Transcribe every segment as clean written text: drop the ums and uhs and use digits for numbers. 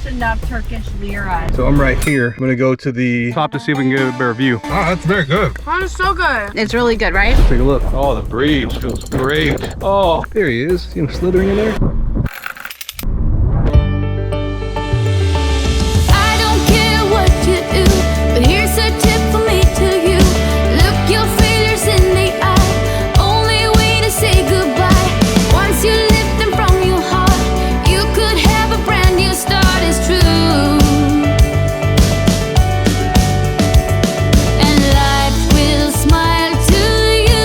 cashed enough Turkish Lira. So I'm right here. I'm gonna go to the top to see if we can get a better view. Oh, that's very good. Oh, it's so good. It's really good, right? Take a look. Oh, the breeze feels great. Oh, there he is. See him slithering in there? I don't care what you do, but here's a tip from me to you. Look your failures in the eye. Only way to say goodbye. Once you lift them from your heart, you could have a brand new start. It's true. And life will smile to you.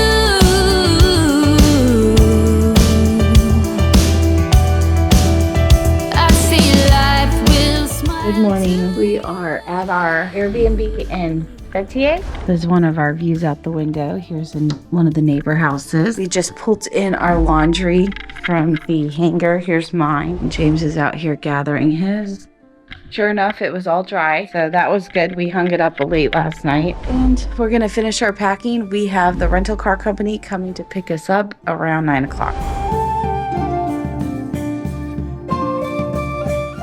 I say life will smile. Good morning. We are at our Airbnb in Ephesus. There's one of our views out the window. Here's in one of the neighbor houses. We just pulled in our laundry from the hanger. Here's mine. James is out here gathering his. Sure enough, it was all dry, so that was good. We hung it up late last night. And we're gonna finish our packing. We have the rental car company coming to pick us up around 9 o'clock.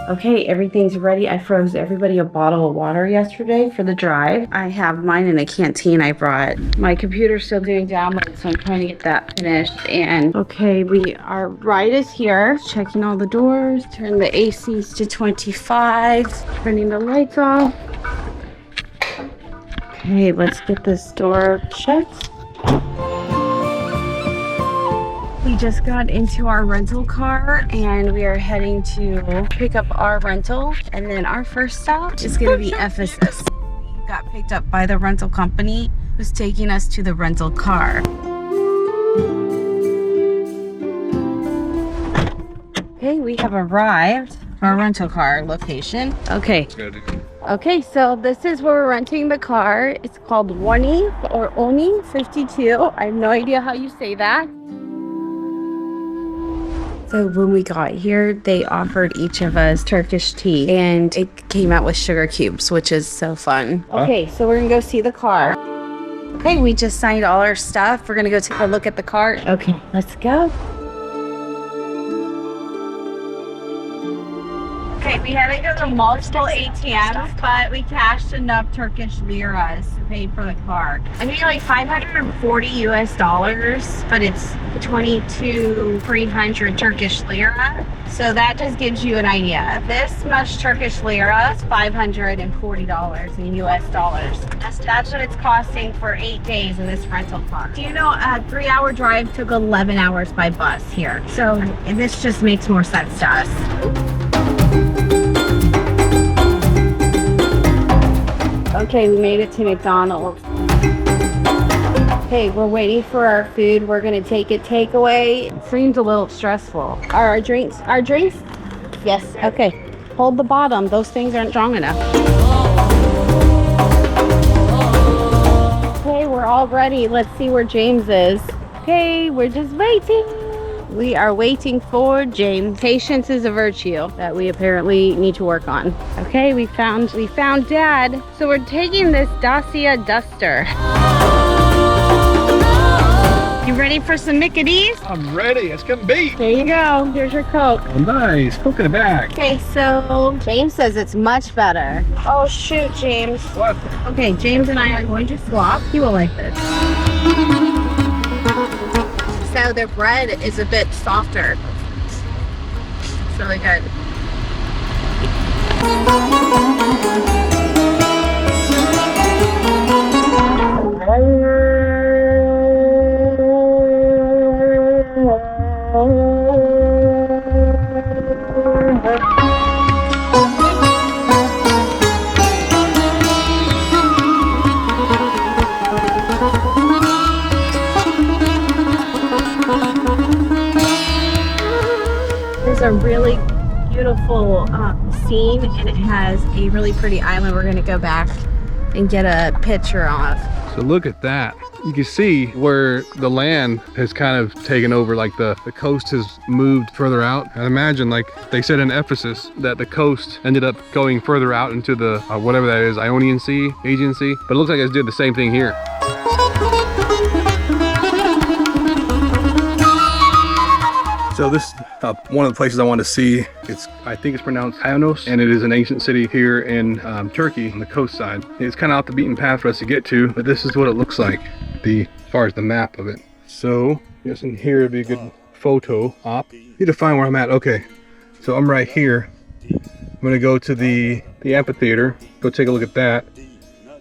Okay, everything's ready. I froze everybody a bottle of water yesterday for the drive. I have mine in a canteen I brought. My computer's still doing downloads, so I'm trying to get that finished. And okay, our ride is here. Checking all the doors, turn the ACs to 25, turning the lights off. Okay, let's get this door checked. We just got into our rental car and we are heading to pick up our rental, and then our first stop is going to be Ephesus. We got picked up by the rental company who's taking us to the rental car. Okay, we have arrived for our rental car location. Okay, so this is where we're renting the car. It's called Oni or Oni 52. I have no idea how you say that. So when we got here, they offered each of us Turkish tea, and it came out with sugar cubes, which is so fun. Okay, so we're gonna go see the car. Okay, we just signed all our stuff. We're gonna go take a look at the car. Okay, let's go. Okay, we had to go to multiple ATMs, but we cashed enough Turkish liras to pay for the car. I mean, like 540 US dollars, but it's 22,300 Turkish lira. So that just gives you an idea. This much Turkish lira is $540 in US dollars. That's what it's costing for 8 days in this rental car. Do you know a 3-hour drive took 11 hours by bus here? So this just makes more sense to us. Okay, we made it to McDonald's. Okay, we're waiting for our food. We're gonna take it takeaway. It seems a little stressful. Are our drinks? Our drinks? Yes. Okay. Hold the bottom. Those things aren't strong enough. Okay, we're all ready. Let's see where James is. Okay, we're just waiting. We are waiting for James. Patience is a virtue that we apparently need to work on. Okay, we found Dad. So we're taking this Dacia Duster. You ready for some Mickey's? I'm ready. It's gonna be. There you go. Here's your Coke. Oh, nice. Coke in the bag. Okay, so James says it's much better. Oh shoot, James. What? Okay, James and I are going to swap. He will like this. So the bread is a bit softer. It's really good. A really beautiful scene, and it has a really pretty island we're going to go back and get a picture of. So look at that. You can see where the land has kind of taken over, like the coast has moved further out. And imagine, like they said in Ephesus, that the coast ended up going further out into the whatever that is, Ionian Sea, Aegean Sea. But it looks like it's did the same thing here. So this is one of the places I want to see. I think it's pronounced Kaunos, and it is an ancient city here in Turkey on the coast side. It's kind of off the beaten path for us to get to, but this is what it looks like as far as the map of it. So I guess in here would be a good photo op. Need to find where I'm at. Okay, so I'm right here. I'm gonna go to the amphitheater, go take a look at that,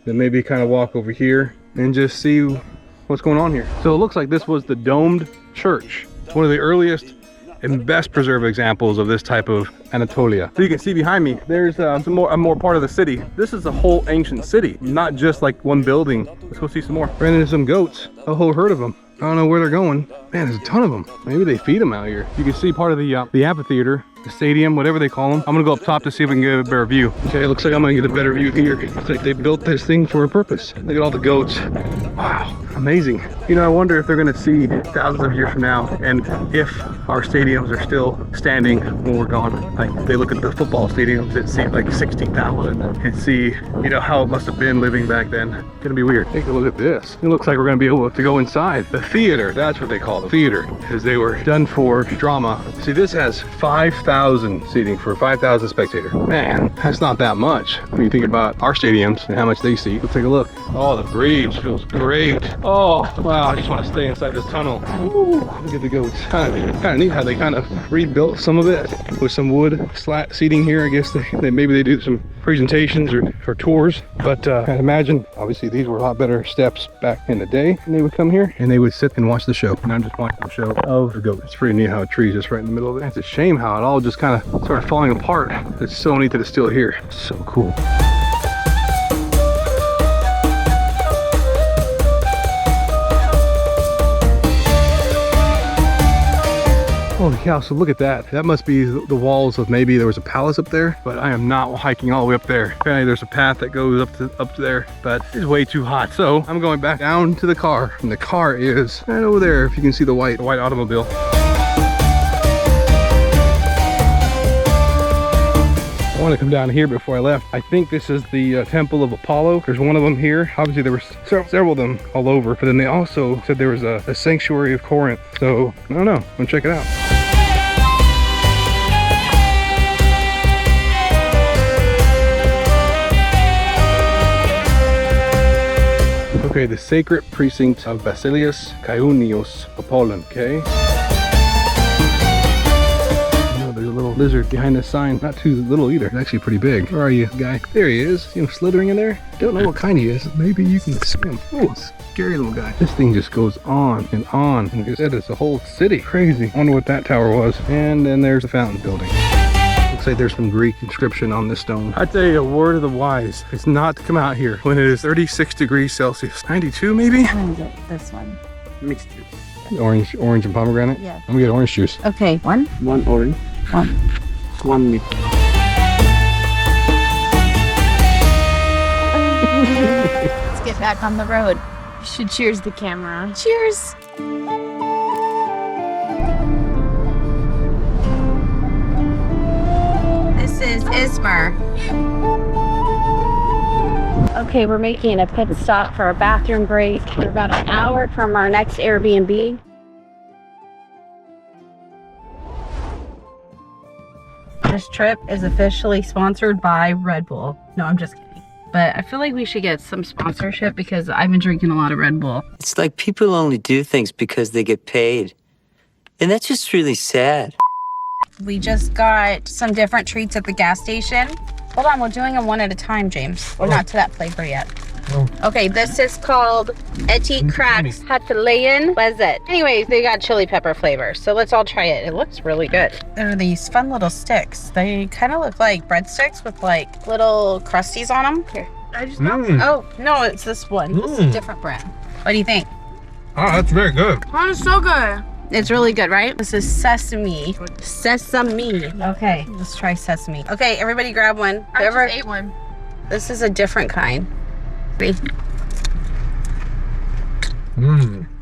then maybe kind of walk over here and just see what's going on here. So it looks like this was the domed church, one of the earliest and best preserved examples of this type of Anatolia. So you can see behind me, there's a more part of the city. This is a whole ancient city, not just like one building. Let's go see some more. Ran into some goats, a whole herd of them. I don't know where they're going. Man, there's a ton of them. Maybe they feed them out here. You can see part of the amphitheater, the stadium, whatever they call them. I'm gonna go up top to see if we can get a better view. Okay, it looks like I'm gonna get a better view here. It's like they built this thing for a purpose. Look at all the goats. Wow, amazing. You know, I wonder if they're gonna see thousands of years from now, and if our stadiums are still standing when we're gone. Like, they look at the football stadiums that seem like 60,000 and see, you know, how it must have been living back then. It's gonna be weird. Take a look at this. It looks like we're gonna be able to go inside. The theater, that's what they call the theater, because they were done for drama. See, this has 5,000 seating for 5,000 spectators. Man, that's not that much when you think about our stadiums and how much they seat. Let's take a look. Oh, the breeze feels great. Oh, wow, I just want to stay inside this tunnel. Ooh, look at the goats. Kind of neat how they kind of rebuilt some of it with some wood slat seating here. I guess maybe they do some presentations or tours, but I'd imagine obviously these were a lot better steps back in the day, and they would come here and they would sit and watch the show. And I'm just watching the show of the goat. It's pretty neat how a tree is just right in the middle of it. It's a shame how it all just kind of started falling apart. It's so neat that it's still here. So cool. Holy cow, so look at that. That must be the walls of, maybe there was a palace up there, but I am not hiking all the way up there. Apparently there's a path that goes up to there, but it's way too hot. So I'm going back down to the car, and the car is right over there. If you can see the white automobile. I want to come down here before I left. I think this is the Temple of Apollo. There's one of them here. Obviously there were several of them all over, but then they also said there was a sanctuary of Corinth. So I don't know, I'm gonna check it out. Okay, the sacred precinct of Basileus Kaunos Apollon, okay? There's a little lizard behind this sign. Not too little either. It's actually pretty big. Where are you, guy? There he is. You know, slithering in there. Don't know what kind he is. Maybe you can see him. Oh, scary little guy. This thing just goes on and on. And like I said, it's a whole city. Crazy. I wonder what that tower was. And then there's the fountain building. Looks like there's some Greek inscription on this stone. I'd say a word of the wise is not to come out here when it is 36 degrees Celsius. 92 maybe? I'm gonna get this one. Mixed juice. Orange and pomegranate? Yeah. I'm gonna get orange juice. Okay, one. One orange. One meat. Let's get back on the road. You should cheers the camera. Cheers. This is Izmir. Okay, we're making a pit stop for a bathroom break. We're about an hour from our next Airbnb. This trip is officially sponsored by Red Bull. No, I'm just kidding. But I feel like we should get some sponsorship because I've been drinking a lot of Red Bull. It's like people only do things because they get paid. And that's just really sad. We just got some different treats at the gas station. Hold on, we're doing them one at a time, James. We're not to that flavor yet. Okay, this is called Eti Cracks Hatalayan Lezzet. Anyways, they got chili pepper flavor, so let's all try it. It looks really good. There are these fun little sticks. They kind of look like breadsticks with like little crusties on them. Here, I just Oh, no, it's this one. This is a different brand. What do you think? Oh, that's very good. Oh, it's so good. It's really good, right? This is sesame. Sesame. Okay, let's try sesame. Okay, everybody grab one. I just ate one. This is a different kind. See?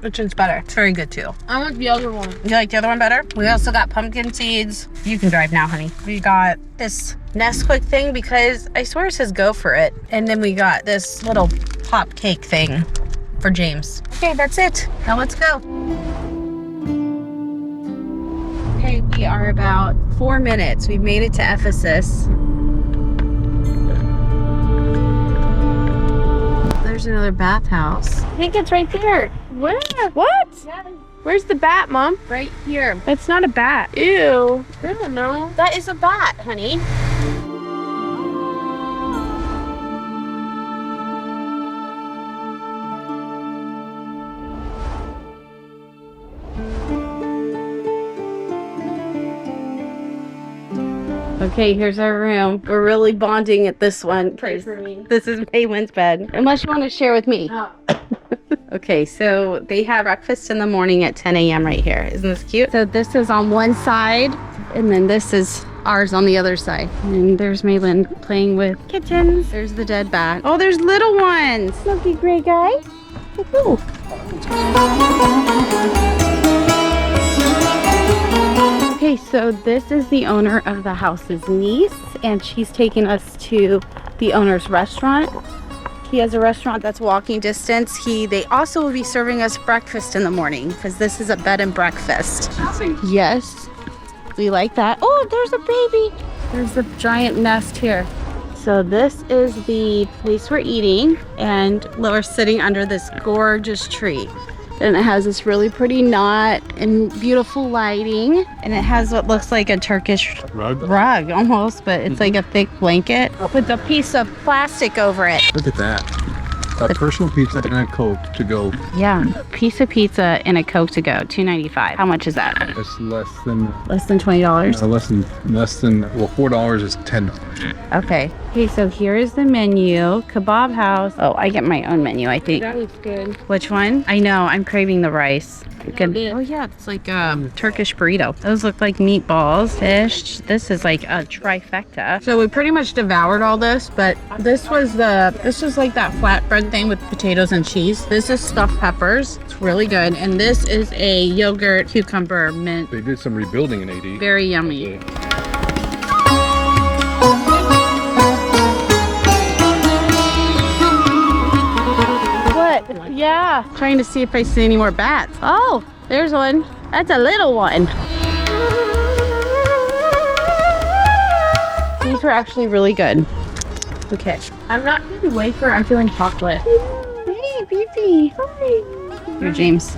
Which one's better? It's very good too. I want the other one. You like the other one better? We also got pumpkin seeds. You can drive now, honey. We got this Nesquik thing because I swear it says go for it. And then we got this little pop cake thing for James. Okay, that's it. Now let's go. Okay, We are about 4 minutes. We've made it to Ephesus. There's another bathhouse. I think it's right there. Where? What? Yeah, Where's the bat, Mom? right here. It's not a bat. Ew. I don't know. That is a bat, honey. Okay, here's our room. We're really bonding at this one. Pray for me. This is Maylin's bed. Unless you want to share with me. Okay, so they have breakfast in the morning at 10 a.m. right here. Isn't this cute? So this is on one side, and then this is ours on the other side. And there's Maylin playing with kittens. There's the dead bat. Oh, there's little ones. Lucky gray guy. Ooh. Okay, so this is the owner of the house's niece, and she's taking us to the owner's restaurant. He has a restaurant that's walking distance. They also will be serving us breakfast in the morning because this is a bed and breakfast. Yes, we like that. Oh, there's a baby. There's a giant nest here. So this is the place we're eating, and we're sitting under this gorgeous tree. And it has this really pretty knot and beautiful lighting. And it has what looks like a Turkish rug almost, but it's like a thick blanket with a piece of plastic over it. Look at that. A personal pizza and a Coke to go. Yeah, piece of pizza and a Coke to go, $2.95. How much is that? It's less than $20. well, $4 is $10. Okay. Okay, so here is the menu. Kebab house. Oh, I get my own menu, I think. That looks good. Which one? I know, I'm craving the rice. Good. Yeah. Oh yeah, it's like Turkish burrito. Those look like meatballs. Fish. This is like a trifecta. So we pretty much devoured all this, but this was like that flatbread thing with potatoes and cheese. This is stuffed peppers. It's really good. And this is a yogurt cucumber mint. They did some rebuilding in AD. Very yummy. What? Yeah. Trying to see if I see any more bats. Oh, there's one. That's a little one. These were actually really good. Okay. I'm not feeling wafer. I'm feeling chocolate. Hey, Beefy. Hi. Here, James.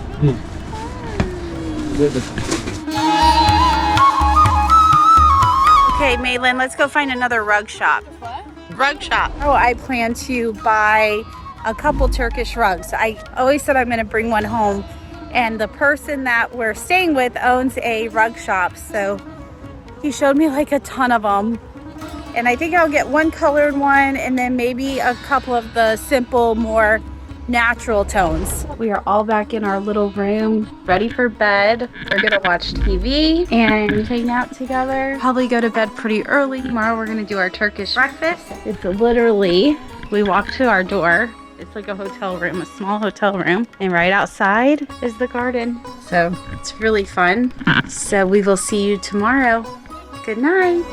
Okay, Maylin, let's go find another rug shop. What? Rug shop. Oh, I plan to buy a couple Turkish rugs. I always said I'm going to bring one home, and the person that we're staying with owns a rug shop, so he showed me like a ton of them. And I think I'll get one colored one and then maybe a couple of the simple, more natural tones. We are all back in our little room, ready for bed. We're gonna watch TV and hang out together. Probably go to bed pretty early. Tomorrow we're gonna do our Turkish breakfast. It's literally, we walk to our door. It's like a hotel room, a small hotel room. And right outside is the garden. So it's really fun. So we will see you tomorrow. Good night.